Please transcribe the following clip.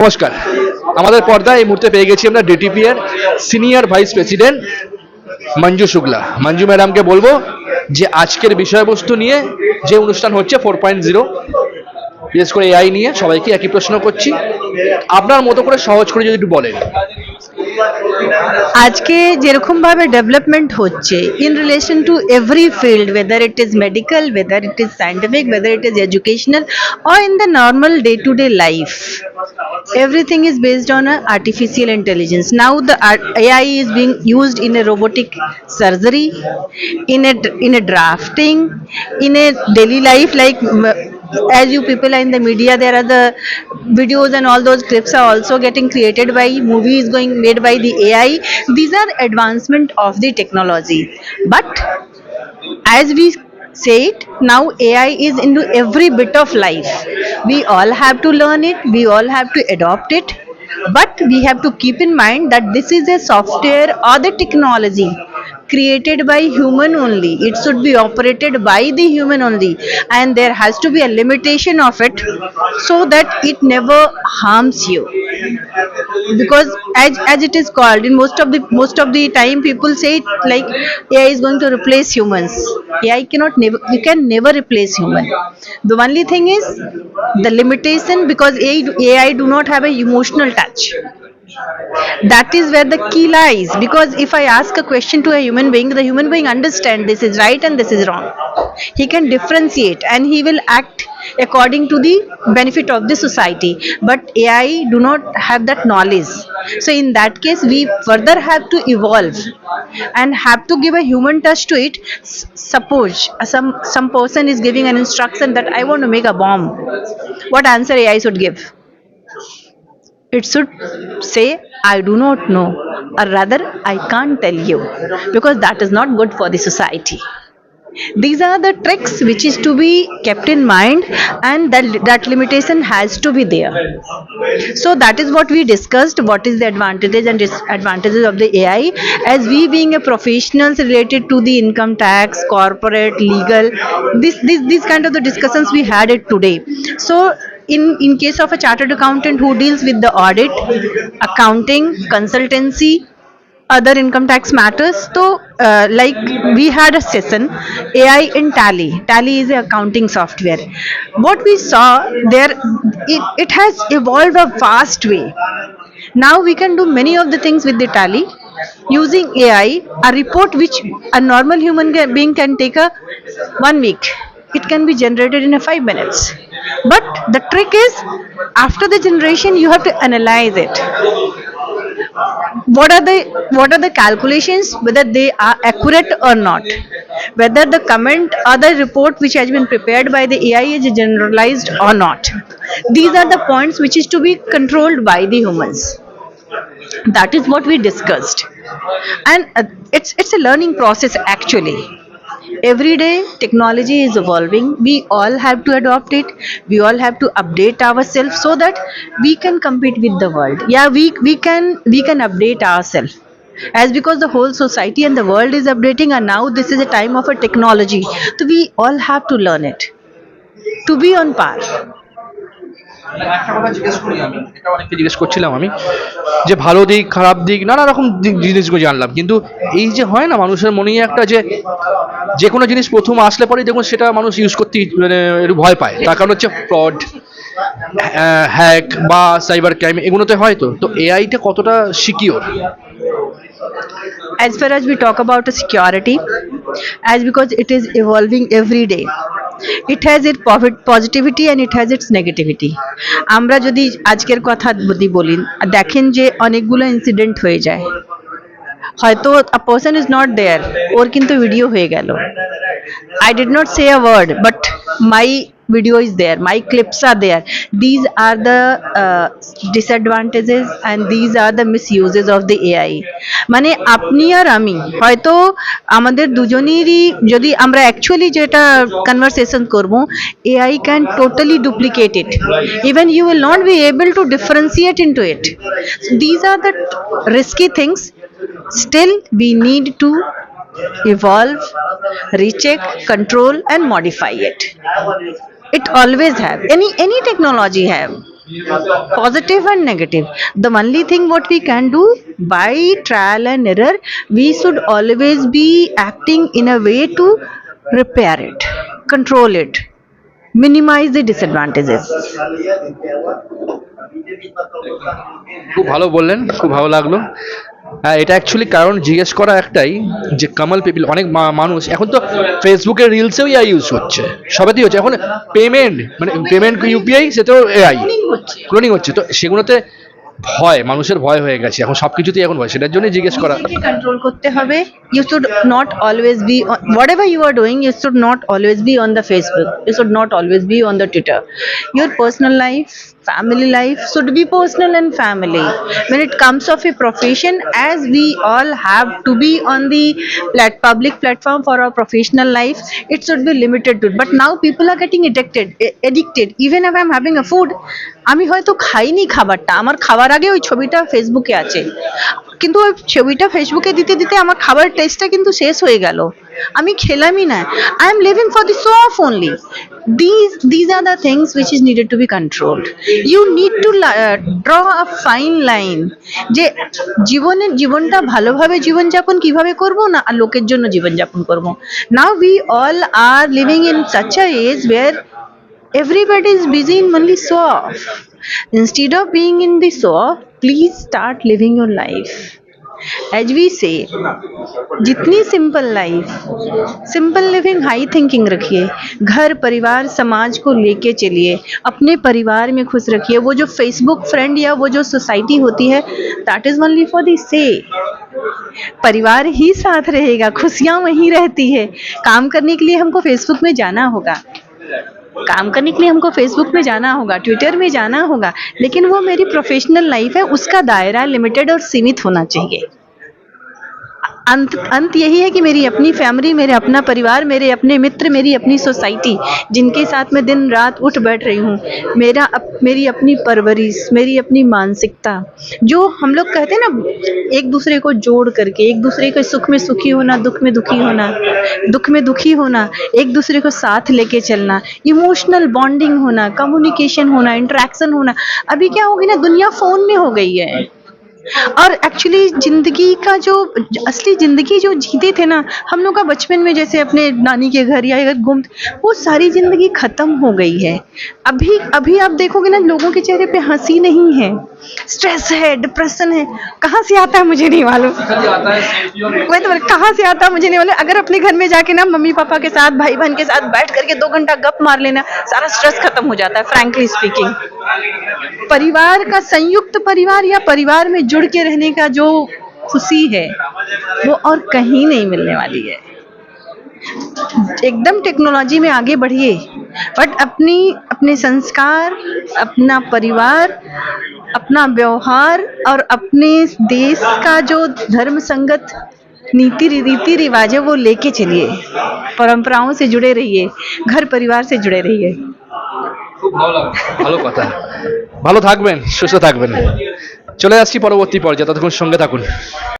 নমস্কার। আমাদের পর্দায় এই মুহূর্তে পেয়ে গেছি আমরা ডিটিপি এর senior vice president Manju Shukla. Manju ম্যাডামকে বলবো যে আজকের বিষয়বস্তু নিয়ে যে অনুষ্ঠান হচ্ছে 4.0, বিশেষ করে এআই নিয়ে সবাইকে একই প্রশ্ন করছি, আপনার মতো করে সহজ করে যদি একটু বলেন। আজকে যেরকম ভাবে ডেভেলপমেন্ট হচ্ছে in relation to every field, whether it is medical, whether it is scientific, whether it is educational, or in the normal day-to-day life, everything is based on a artificial intelligence. Now the AI is being used in a robotic surgery, in a drafting, in a daily life, like as you people are in the media, there are the videos and all those clips are also getting created by movies going made by the AI. These are advancement of the technology, but as we say it, now AI is into every bit of life. We all have to learn it, we all have to adopt it, but we have to keep in mind that this is a software or the technology created by human only. It should be operated by the human only, and there has to be a limitation of it so that it never harms you. Because as it is called in most of the time, people say it like AI is going to replace humans. AI cannot never, you can never replace human. The only thing is the limitation, because AI do not have a emotional touch. That is where the key lies, because if I ask a question to a human being, the human being understand this is right and this is wrong. He can differentiate and he will act according to the benefit of the society, but AI do not have that knowledge. So in that case, we further have to evolve and have to give a human touch to it. Suppose some person is giving an instruction that I want to make a bomb. What answer AI should give? It should say, I do not know, or rather I can't tell you, because that is not good for the society. These are the tricks which is to be kept in mind, and that limitation has to be there. So that is what we discussed, what is the advantages and disadvantages of the AI. As we being a professionals related to the income tax, corporate, legal, this kind of the discussions we had it today. So in case of a chartered accountant who deals with the audit, accounting, consultancy, other income tax matters, so like we had a session AI in Tally is a accounting software. What we saw there, it has evolved a fast way. Now we can do many of the things with the Tally using AI. A report which a normal human being can take a 1 week, it can be generated in a 5 minutes. But the trick is, after the generation you have to analyze it. What are the calculations, whether they are accurate or not, whether the comment or the report which has been prepared by the AI is generalized or not. These are the points which is to be controlled by the humans. That is what we discussed, and it's a learning process actually. Every day technology is evolving, we all have to adopt it, we all have to update ourselves so that we can compete with the world. Yeah, we can update ourselves, as because the whole society and the world is updating, and now this is a time of a technology, so we all have to learn it to be on par. একটা কথা জিজ্ঞেস করি, আমি এটা অনেককে জিজ্ঞেস করছিলাম আমি, যে ভালো দিক খারাপ দিক নানা রকম জিনিসগুলো জানলাম, কিন্তু এই যে হয় না মানুষের মনেই একটা যে কোনো জিনিস প্রথম আসলে পরেই দেখুন সেটা মানুষ ইউজ করতে মানে একটু ভয় পায়, তার কারণ হচ্ছে ফ্রড, হ্যাক বা সাইবার ক্রাইম এগুলোতে হয়। তো এআইটা কতটা secure? As far as we talk about security, as because it is evolving every day, it has its positivity and it has its negativity. আমরা যদি আজকের কথা যদি বলি, দেখেন যে অনেকগুলো ইনসিডেন্ট হয়ে যায়, হয়তো a person is not there, ওর কিন্তু ভিডিও হয়ে গেল, I did not say a word, but my video is there, my clips are there. These are the disadvantages and these are the misuses of the AI. মানে আপনি আর আমি হয়তো আমাদের দুজনেরই যদি আমরা অ্যাকচুয়ালি যেটা কনভারসেশন করব, AI can totally duplicate it. Even you will not be able to differentiate into it. So these are the risky things. Still we need to evolve, recheck, control and modify it. It always have, any technology have. positive and negative. The only thing what we can do, by trial and error, we should always be acting in a way to repair it, control it, minimize the disadvantages. খুব ভালো বললেন, খুব ভালো লাগলো। হ্যাঁ, এটা actually কারণ জিজ্ঞেস করা একটাই, যে কামাল পিপল অনেক মানুষ এখন তো ফেসবুকের রিলসেও এআই ইউজ হচ্ছে, সবেতেই হচ্ছে এখন। পেমেন্ট মানে পেমেন্ট ইউপিআই, সেটাও এআই ক্লোনিং হচ্ছে, তো সেগুলোতে ভয়, মানুষের ভয় হয়ে গেছে এখন, সবকিছুতেই এখন ভয়, সেটার জন্যই জিজ্ঞেস করা। নিজেকে কন্ট্রোল করতে হবে। You should not always be on whatever you are doing. You should not always be on the Facebook. You should not always be on the Twitter. Your personal life, family life should be personal and family. When it comes of a profession, as we all have to be on the public platform for our professional life, it should be limited to it. But now people are getting addicted. Even if I'm having a food, আমি হয়তো খাইনি খাবারটা, আমার খাবার আগে ওই ছবিটা ফেসবুকে আছে, কিন্তু ওই ছবিটা ফেসবুকে দিতে দিতে আমার খাবার টেস্টটা কিন্তু শেষ হয়ে গেল, আমি খেলামই না। I am living for the show off only. These are the things which is needed to be controlled. You need to draw a fine line, যে জীবনটা ভালোভাবে জীবনযাপন কিভাবে করব, না আর লোকের জন্য জীবনযাপন করব। Now we all are living in such a age where everybody is busy in only show off. Instead of being in the show off, please start living your life. As we say, जितनी simple life, simple living, high thinking रखिए, घर परिवार समाज को लेके चलिए, अपने परिवार में खुश रखिए। वो जो फेसबुक फ्रेंड या वो जो सोसाइटी होती है, that is only for the से। परिवार ही साथ रहेगा, खुशियाँ वहीं रहती है। काम करने के लिए हमको फेसबुक में जाना होगा, काम करने के लिए हमको फेसबुक में जाना होगा, ट्विटर में जाना होगा, लेकिन वो मेरी प्रोफेशनल लाइफ है, उसका दायरा लिमिटेड और सीमित होना चाहिए। अंत यही है कि मेरी अपनी फैमिली, मेरे अपना परिवार, मेरे अपने मित्र, मेरी अपनी सोसाइटी, जिनके साथ मैं दिन रात उठ बैठ रही हूँ, मेरी अपनी परवरिश, मेरी अपनी मानसिकता, जो हम लोग कहते हैं ना, एक दूसरे को जोड़ करके, एक दूसरे के सुख में सुखी होना, दुख में दुखी होना, दुख में दुखी होना, एक दूसरे को साथ लेके चलना, इमोशनल बॉन्डिंग होना, कम्युनिकेशन होना, इंटरेक्शन होना। अभी क्या होगी ना, दुनिया फोन में हो गई है, और एक्चुअली जिंदगी का जो असली जिंदगी जो जीते थे ना हम लोग का बचपन में, जैसे अपने नानी के घर या घूम, वो सारी जिंदगी खत्म हो गई है। अभी आप देखोगे ना, लोगों के चेहरे पे हंसी नहीं है, स्ट्रेस है, डिप्रेशन है। कहाँ से आता है मुझे नहीं मालूम, मैं तो कहाँ से आता है मुझे नहीं मालूम। अगर अपने घर में जाके ना मम्मी पापा के साथ, भाई बहन के साथ बैठ करके 2 घंटा गप मार लेना, सारा स्ट्रेस खत्म हो जाता है, फ्रैंकली स्पीकिंग। परिवार का, संयुक्त परिवार या परिवार में जुड़ के रहने का जो खुशी है, वो और कहीं नहीं मिलने वाली है। एकदम टेक्नोलॉजी में आगे बढ़िए, बट अपने संस्कार, अपना परिवार, अपना व्यवहार और अपने देश का जो धर्म संगत रीति रिवाज है वो लेके चलिए, परंपराओं से जुड़े रहिए, घर परिवार से जुड़े रहिए। খুব ভালো লাগলো, ভালো কথা। ভালো থাকবেন, সুস্থ থাকবেন। চলে আসছি পরবর্তী পর্যায়ে, ততক্ষণ সঙ্গে থাকুন।